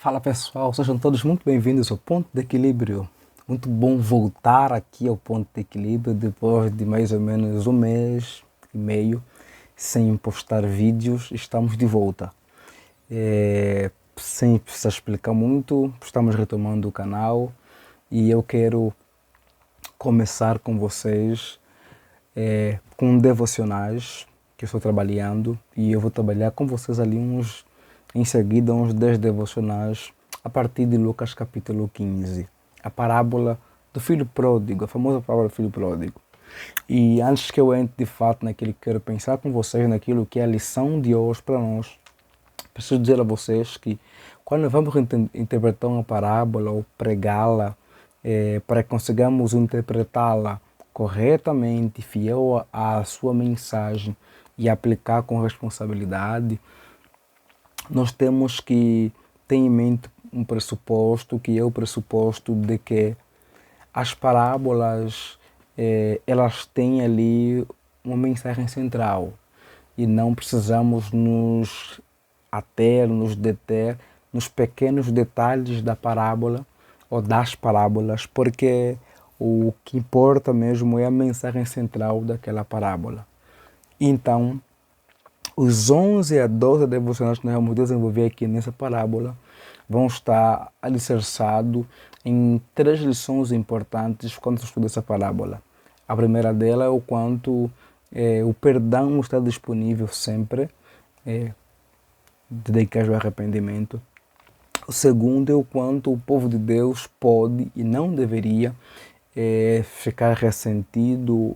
Fala pessoal, sejam todos muito bem-vindos ao Ponto de Equilíbrio. Muito bom voltar aqui ao Ponto de Equilíbrio depois de mais ou menos um mês e meio sem postar vídeos. Estamos de volta. Sem precisar explicar muito, estamos retomando o canal e eu quero começar com vocês com devocionais que eu estou trabalhando e eu vou trabalhar com vocês ali em seguida uns 10 devocionais a partir de Lucas capítulo 15, a parábola do filho pródigo, a famosa parábola do filho pródigo. E antes que eu entre de fato naquilo que quero pensar com vocês, naquilo que é a lição de hoje para nós, preciso dizer a vocês que quando vamos interpretar uma parábola ou pregá-la, para que consigamos interpretá-la corretamente, fiel à sua mensagem e aplicar com responsabilidade, nós temos que ter em mente um pressuposto, que é o pressuposto de que as parábolas elas têm ali uma mensagem central e não precisamos nos deter nos pequenos detalhes da parábola ou das parábolas, porque o que importa mesmo é a mensagem central daquela parábola. Então, os 11 a 12 devocionais que nós vamos desenvolver aqui nessa parábola vão estar alicerçados em 3 lições importantes quando se estuda essa parábola. A primeira dela é o quanto o perdão está disponível sempre, dedicar ao arrependimento. O segundo é o quanto o povo de Deus pode e não deveria ficar ressentido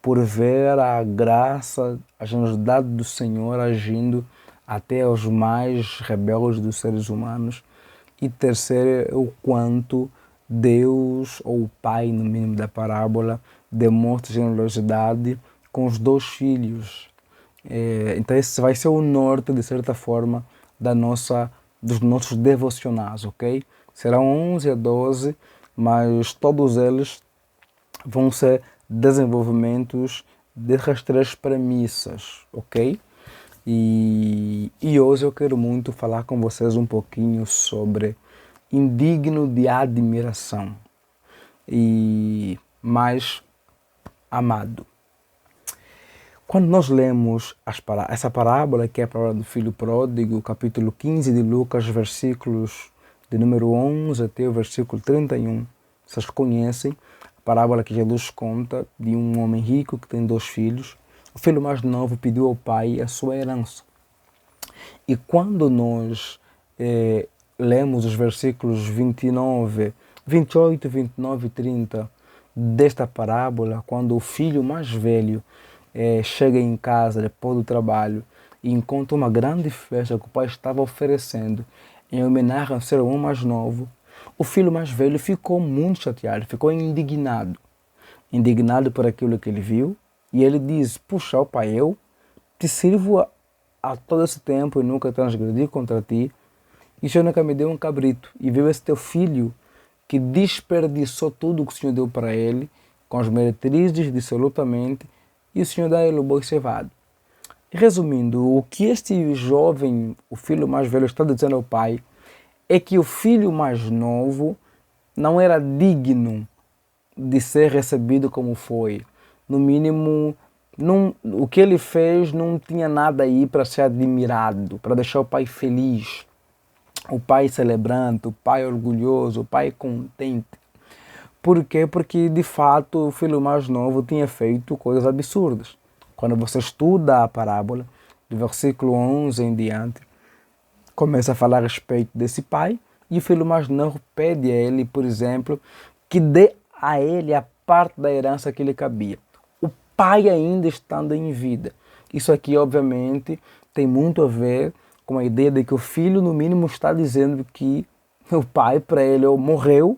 por ver a graça, a generosidade do Senhor agindo até aos mais rebeldes dos seres humanos. E terceiro é o quanto Deus, ou o Pai, no mínimo da parábola, demonstra generosidade com os 2 filhos. Então esse vai ser o norte, de certa forma, dos nossos devocionais, ok? Serão 11 a 12, mas todos eles vão ser desenvolvimentos dessas 3 premissas, ok? E hoje eu quero muito falar com vocês um pouquinho sobre indigno de admiração e mais amado. Quando nós lemos essa parábola, que é a parábola do filho pródigo, capítulo 15 de Lucas, versículos de número 11 até o versículo 31, vocês conhecem a parábola que Jesus conta de um homem rico que tem 2 filhos. O filho mais novo pediu ao pai a sua herança. E quando nós lemos os versículos 28, 29 e 30 desta parábola, quando o filho mais velho chega em casa depois do trabalho e encontra uma grande festa que o pai estava oferecendo em homenagem ao seu irmão mais novo, o filho mais velho ficou muito chateado, ficou indignado por aquilo que ele viu, e ele diz: puxa, ó pai, eu te sirvo há todo esse tempo e nunca transgredi contra ti, e o Senhor nunca me deu um cabrito, e viu esse teu filho que desperdiçou tudo o que o Senhor deu para ele, com as meretrizes dissolutamente, e o Senhor dá a ele o boi cevado. Resumindo, o que este jovem, o filho mais velho, está dizendo ao pai é que o filho mais novo não era digno de ser recebido como foi. No mínimo, o que ele fez não tinha nada aí para ser admirado, para deixar o pai feliz, o pai celebrante, o pai orgulhoso, o pai contente. Por quê? Porque, de fato, o filho mais novo tinha feito coisas absurdas. Quando você estuda a parábola, do versículo 11 em diante, começa a falar a respeito desse pai, e o filho mais novo pede a ele, por exemplo, que dê a ele a parte da herança que lhe cabia. O pai ainda estando em vida. Isso aqui, obviamente, tem muito a ver com a ideia de que o filho, no mínimo, está dizendo que o pai, para ele, morreu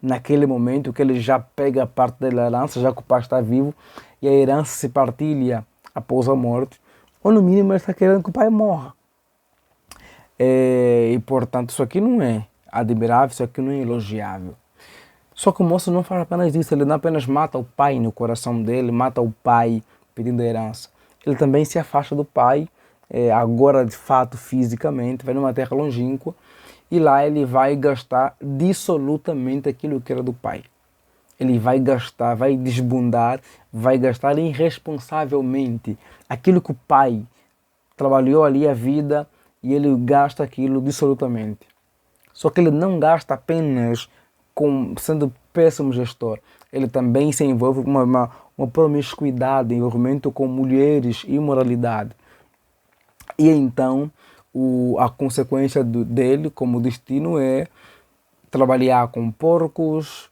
naquele momento, que ele já pega a parte da herança, já que o pai está vivo, e a herança se partilha após a morte, ou no mínimo ele está querendo que o pai morra. E portanto isso aqui não é admirável, isso aqui não é elogiável. Só que o moço não faz apenas isso, ele não apenas mata o pai no coração dele, mata o pai pedindo a herança. Ele também se afasta do pai agora de fato fisicamente, vai numa terra longínqua, e lá ele vai gastar dissolutamente aquilo que era do pai. Ele vai gastar, vai desbundar, vai gastar irresponsavelmente aquilo que o pai trabalhou ali a vida, e ele gasta aquilo dissolutamente. Só que ele não gasta apenas sendo péssimo gestor, ele também se envolve com uma promiscuidade, envolvimento com mulheres, imoralidade. E então a consequência dele como destino é trabalhar com porcos,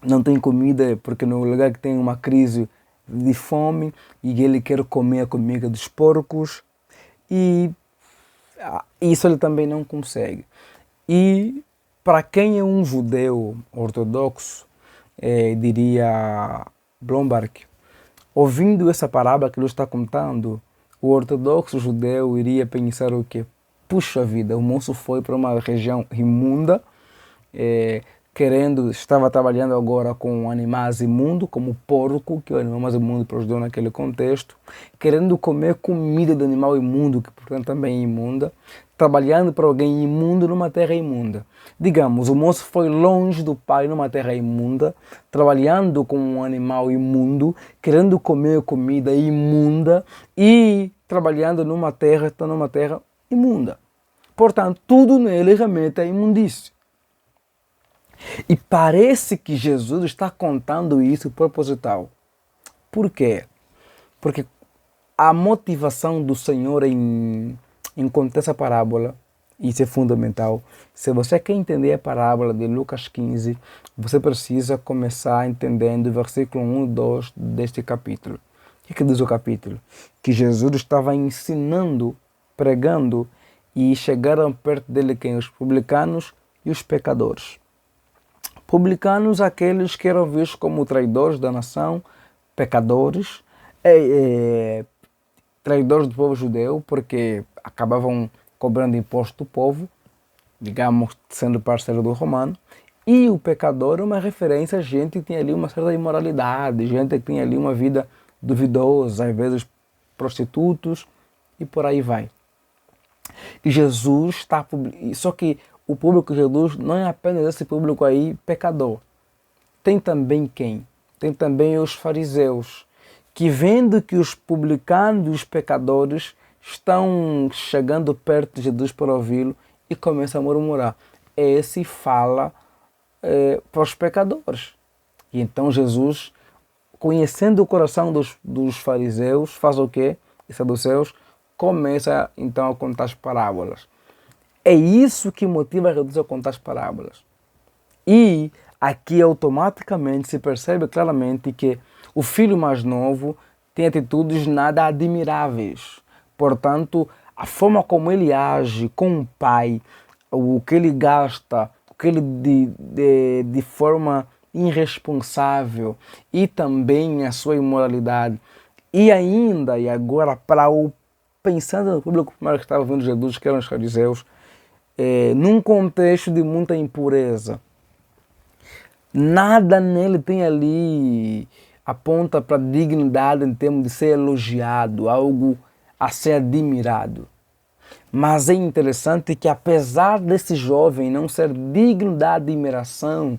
não tem comida porque no lugar que tem uma crise de fome e ele quer comer a comida dos porcos, e isso ele também não consegue. E para quem é um judeu ortodoxo, diria Blomberg, ouvindo essa parábola que ele está contando, o ortodoxo judeu iria pensar o quê? Puxa vida, o moço foi para uma região imunda, estava trabalhando agora com animais imundos, como o porco, que é o animal mais imundo para os judeus naquele contexto, querendo comer comida de animal imundo, que portanto também é imunda, trabalhando para alguém imundo numa terra imunda. Digamos, o moço foi longe do pai numa terra imunda, trabalhando com um animal imundo, querendo comer comida imunda e trabalhando numa terra imunda. Portanto, tudo nele realmente é imundício. E parece que Jesus está contando isso proposital. Por quê? Porque a motivação do Senhor em contar essa parábola, isso é fundamental. Se você quer entender a parábola de Lucas 15, você precisa começar entendendo o versículo 1 e 2 deste capítulo. O que diz o capítulo? Que Jesus estava ensinando, pregando, e chegaram perto dele quem? Os publicanos e os pecadores. Publicanos, aqueles que eram vistos como traidores da nação, pecadores, traidores do povo judeu, porque acabavam cobrando imposto do povo, digamos, sendo parceiro do romano. E o pecador é uma referência a gente que tinha ali uma certa imoralidade, gente que tinha ali uma vida duvidosa, às vezes prostitutos, e por aí vai. E Jesus está... Só que o público de Jesus não é apenas esse público aí pecador. Tem também quem? Tem também os fariseus, que vendo que os publicanos e os pecadores estão chegando perto de Jesus para ouvi-lo e começam a murmurar. Esse fala para os pecadores. E então Jesus, conhecendo o coração dos fariseus, faz o quê? E saduceus, começa então a contar as parábolas. É isso que motiva Jesus a contar as parábolas. E aqui automaticamente se percebe claramente que o filho mais novo tem atitudes nada admiráveis. Portanto, a forma como ele age com o pai, o que ele gasta, o que ele de forma irresponsável, e também a sua imoralidade. E ainda, e agora, pensando no público primário que estava vendo Jesus, que eram os fariseus, num contexto de muita impureza, nada nele tem ali aponta para dignidade em termos de ser elogiado, algo a ser admirado. Mas é interessante que apesar desse jovem não ser digno da admiração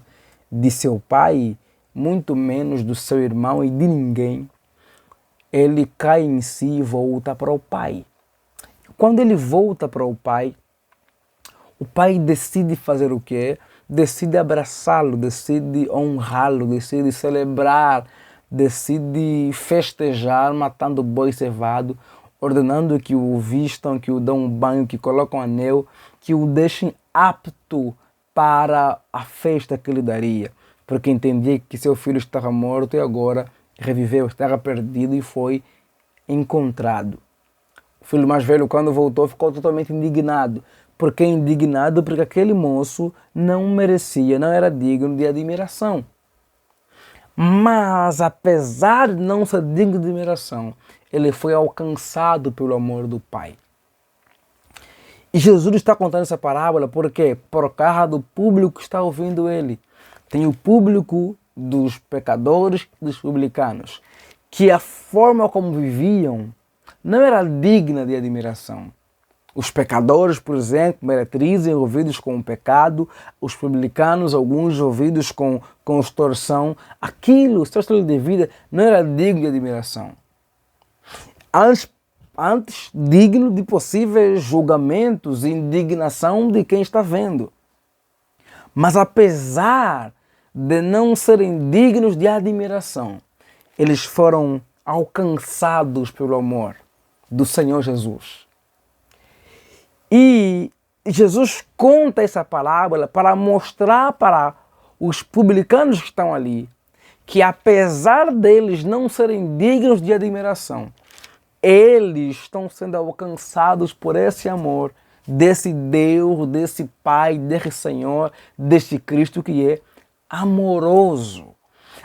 de seu pai, muito menos do seu irmão e de ninguém, ele cai em si e volta para o pai. Quando ele volta para o pai decide fazer o quê? Decide abraçá-lo, decide honrá-lo, decide celebrar, decide festejar, matando boi cevado, ordenando que o vistam, que o dão um banho, que colocam um anel, que o deixem apto para a festa que lhe daria. Porque entendia que seu filho estava morto e agora reviveu, estava perdido e foi encontrado. O filho mais velho, quando voltou, ficou totalmente indignado. Por que indignado? Porque aquele moço não merecia, não era digno de admiração. Mas, apesar de não ser digno de admiração, ele foi alcançado pelo amor do Pai. E Jesus está contando essa parábola por quê? Por causa do público que está ouvindo ele. Tem o público dos pecadores e dos publicanos, que a forma como viviam não era digna de admiração. Os pecadores, por exemplo, meretrizes envolvidos com o pecado, os publicanos, alguns envolvidos com extorsão, aquilo, o seu estilo de vida, não era digno de admiração. Antes digno de possíveis julgamentos e indignação de quem está vendo. Mas apesar de não serem dignos de admiração, eles foram alcançados pelo amor do Senhor Jesus. E Jesus conta essa parábola para mostrar para os publicanos que estão ali que apesar deles não serem dignos de admiração, eles estão sendo alcançados por esse amor desse Deus, desse Pai, desse Senhor, desse Cristo que é amoroso.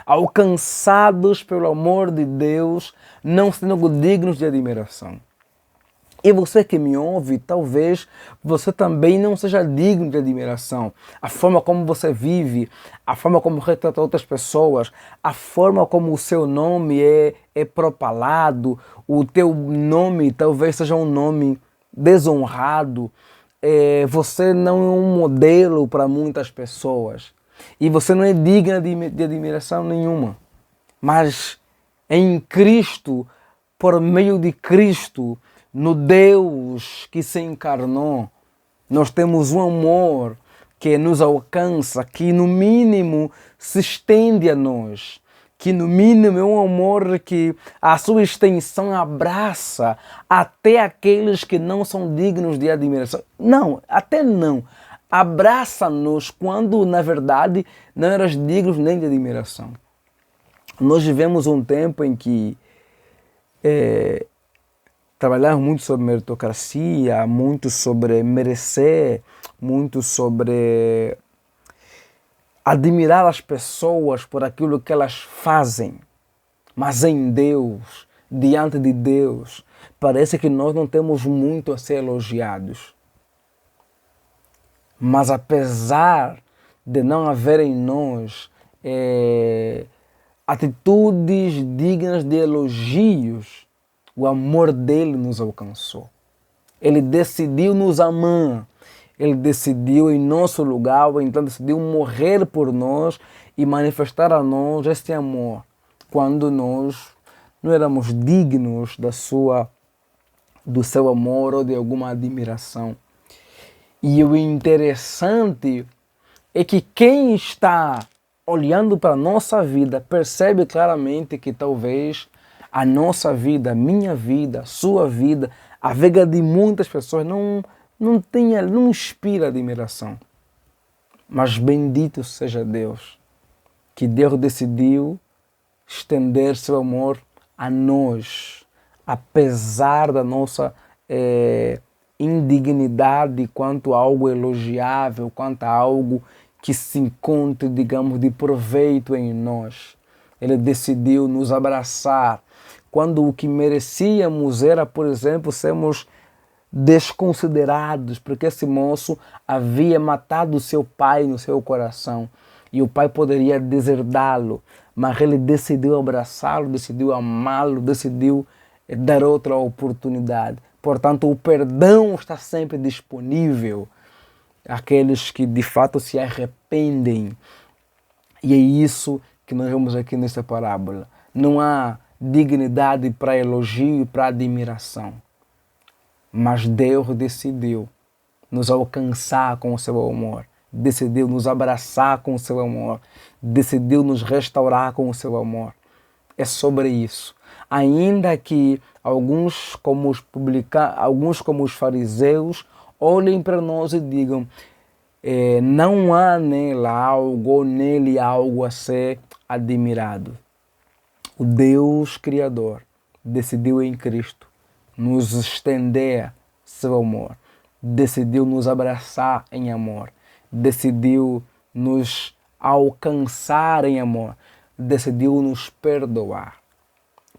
Alcançados pelo amor de Deus, não sendo dignos de admiração. E você que me ouve, talvez você também não seja digno de admiração. A forma como você vive, a forma como retrata outras pessoas, a forma como o seu nome é propalado, o teu nome talvez seja um nome desonrado. Você não é um modelo para muitas pessoas. E você não é digna de admiração nenhuma. Mas em Cristo, por meio de Cristo, no Deus que se encarnou, nós temos um amor que nos alcança, que no mínimo se estende a nós, que no mínimo é um amor que a sua extensão abraça até aqueles que não são dignos de admiração. Não, até não. Abraça-nos quando, na verdade, não eras dignos nem de admiração. Nós vivemos um tempo em que trabalhamos muito sobre meritocracia, muito sobre merecer, muito sobre admirar as pessoas por aquilo que elas fazem. Mas em Deus, diante de Deus, parece que nós não temos muito a ser elogiados. Mas apesar de não haver em nós atitudes dignas de elogios, o amor dele nos alcançou. Ele decidiu nos amar. Ele decidiu em nosso lugar, ou então decidiu morrer por nós e manifestar a nós esse amor, quando nós não éramos dignos do seu amor ou de alguma admiração. E o interessante é que quem está olhando para a nossa vida percebe claramente que talvez a nossa vida, a minha vida, a sua vida, a vida de muitas pessoas não inspira admiração. Mas bendito seja Deus, que Deus decidiu estender seu amor a nós, apesar da nossa indignidade quanto a algo elogiável, quanto a algo que se encontre, digamos, de proveito em nós. Ele decidiu nos abraçar, quando o que merecíamos era, por exemplo, sermos desconsiderados, porque esse moço havia matado seu pai no seu coração e o pai poderia deserdá-lo, mas ele decidiu abraçá-lo, decidiu amá-lo, decidiu dar outra oportunidade. Portanto, o perdão está sempre disponível àqueles que de fato se arrependem. E é isso que nós vemos aqui nessa parábola. Não há dignidade para elogio e para admiração. Mas Deus decidiu nos alcançar com o seu amor, decidiu nos abraçar com o seu amor, decidiu nos restaurar com o seu amor. É sobre isso. Ainda que alguns como os fariseus olhem para nós e digam não há nele algo a ser admirado. O Deus Criador decidiu em Cristo nos estender seu amor, decidiu nos abraçar em amor, decidiu nos alcançar em amor, decidiu nos perdoar.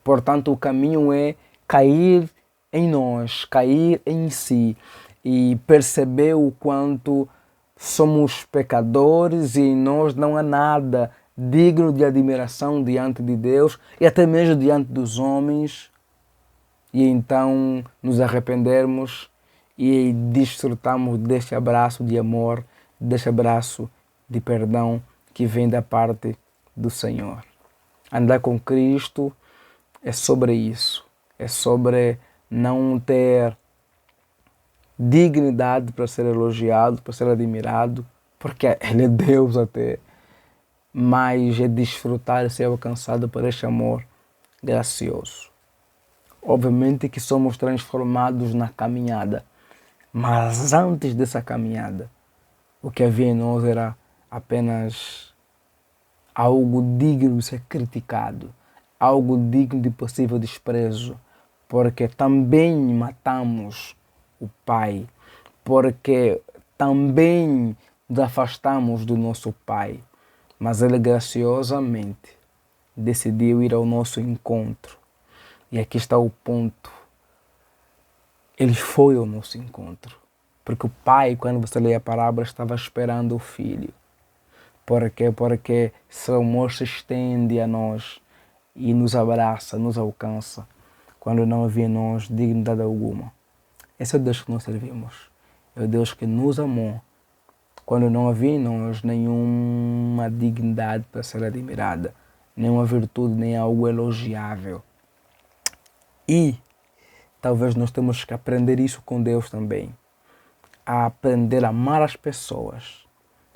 Portanto, o caminho é cair em nós, cair em si e perceber o quanto somos pecadores e em nós não há nada digno de admiração diante de Deus e até mesmo diante dos homens. e então nos arrependermos e desfrutamos deste abraço de amor, deste abraço de perdão que vem da parte do Senhor. Andar com Cristo é sobre isso, é sobre não ter dignidade para ser elogiado, para ser admirado, porque Ele é Deus até, mas é desfrutar e ser alcançado por este amor gracioso. Obviamente que somos transformados na caminhada, mas antes dessa caminhada, o que havia em nós era apenas algo digno de ser criticado, algo digno de possível desprezo, porque também matamos o Pai, porque também nos afastamos do nosso Pai, mas Ele graciosamente decidiu ir ao nosso encontro. E aqui está o ponto. Ele foi ao nosso encontro, porque o Pai, quando você lê a parábola, estava esperando o Filho. Por quê? Porque seu amor se estende a nós e nos abraça, nos alcança, quando não havia em nós dignidade alguma. Esse é o Deus que nós servimos. É o Deus que nos amou, quando não havia em nós nenhuma dignidade para ser admirada, nenhuma virtude, nem algo elogiável. E talvez nós temos que aprender isso com Deus também, a aprender a amar as pessoas,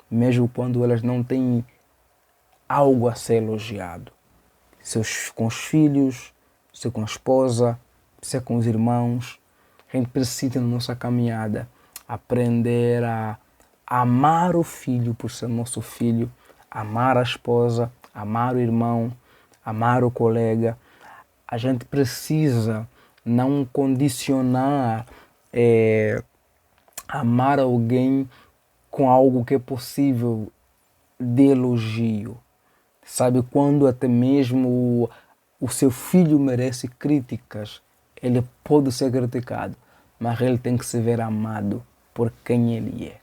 mesmo quando elas não têm algo a ser elogiado. Se com os filhos, se com a esposa, se com os irmãos. A gente precisa, na nossa caminhada, aprender a amar o filho por ser nosso filho, amar a esposa, amar o irmão, amar o colega. A gente precisa não condicionar amar alguém com algo que é possível de elogio. Sabe, quando até mesmo o seu filho merece críticas, ele pode ser criticado, mas ele tem que se ver amado por quem ele é.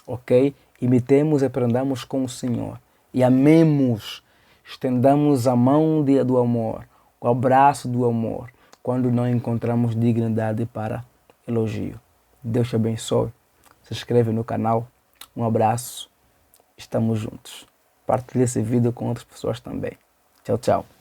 Ok? Imitemos e aprendamos com o Senhor. E amemos, estendamos a mão do amor, o abraço do amor, quando não encontramos dignidade para elogio. Deus te abençoe. Se inscreve no canal. Um abraço. Estamos juntos. Partilhe esse vídeo com outras pessoas também. Tchau, tchau.